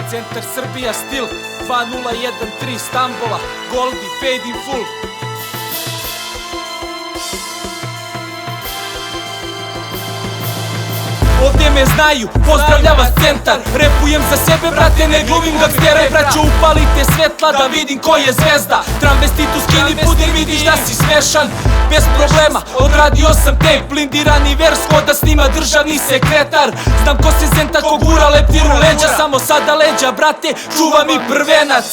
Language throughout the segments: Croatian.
Centar Srbija stil 2013 Stambola, Goldi, paid in full. Ovdje me znaju, pozdravlja vas Centar. Repujem za sebe, brate, ne glumim gangstera. Braćo, upalite svetla da vidim ko je zvezda. Travestitu skini puder, vidiš da si smešan. Bez problema, odradio sam tape, blindirani vers ko da snima državni sekretar. Znam ko se Zenta, ko gura leptiru leđa. Samo sada leđa, brate, čuva mi prvenac.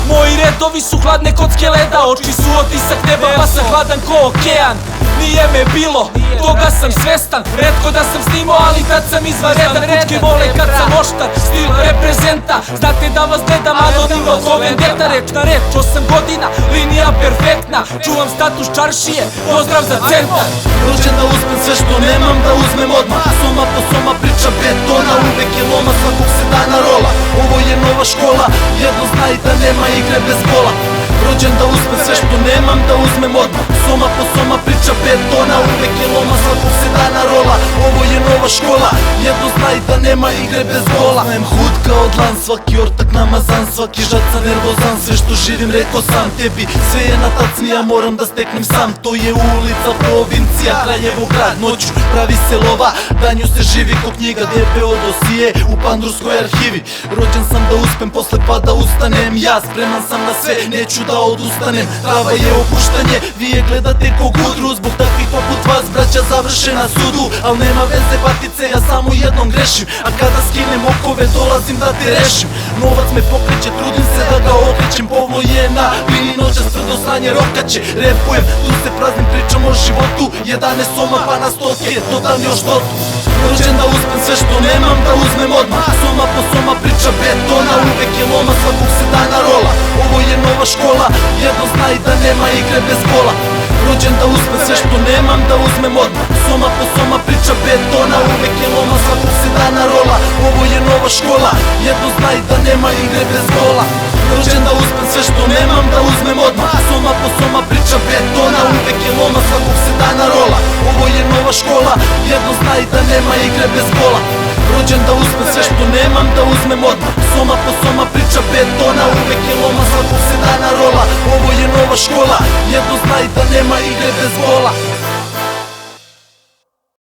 Moji redovi su hladne kocke leda, oči su otisak neba, pa sam hladan ko okean. Nije me bilo, toga sam svestan. Retko da sam snimao, ali tad sam izvanredan. Kućke vole kad sam oštar, stil reprezenta. Znate da vas gledam anonimno ko vendeta. Reč na reč, 8 godina, linija perfektna. Čuvam status čaršije, pozdrav za Centar. Rođen da uspem sve što nemam, da uzmem odmah. Soma po soma priča betona, uvek je loma, svakog se dana rola. Ovo je nova škola, jedno znaj da nema igre bez gola. Rođen da uspem sve što nemam, da uzmem odmah. Soma po soma priča betona, uvek je loma, svakog se dana rola. Ovo je nova škola, jedno znaj da nema igre bez gola. Znajem hud kao dlan, svaki ortak namazan, svaki žaca nervozan. Sve što živim rekao sam tebi, sve je na tacni, ja moram da steknem sam. To je ulica, provincija, Kraljevo grad. Noću pravi se lova, danju se živi ko knjiga DPO dosije u Pandurskoj arhivi. Rođen sam da uspem, posle pada ustanem. Ja spreman sam na sve, neću da odustanem. Trava je opuštanje, vi je gledate ko gudru. Zbog takvih poput vas braća završe na sudu. Al nema veze batice, ja samo jednom grešim. A kada skinem okove dolazim da te rešim. Novac me pokreće, trudim se da ga okrećem. Povlo je na liniji noća, tvrdo sranje rokaće. Repujem, tu se praznim pričam o životu. 11 soma pa na stotke, dodam još dotu. Rođen da uspem sve što nemam, da uzmem odmah. Soma po soma priča betona, uvek je loma, svakog se dana rola. Ovo je nova škola, jedno znaj da nema igre bez gola. Rođen da uspem sve što nemam, da uzmem odmah. Soma po soma priča betona, uvek je loma, svakog se dana rola. Ovo je nova škola, jedno znaj da nema igre bez gola. Rođen da uspem sve što nemam, da uzmem odmah. Soma po soma priča betona, uvek je loma, svakog se dana rola. Ovo je nova škola, jedno znaj da nema igre bez gola. Rođen da uspem sve što nemam, da uzmem odmah. Soma po soma priča betona, uvek je loma, svakog se dana rola. Ovo je nova škola, jedno znaj da nema igre bez gola.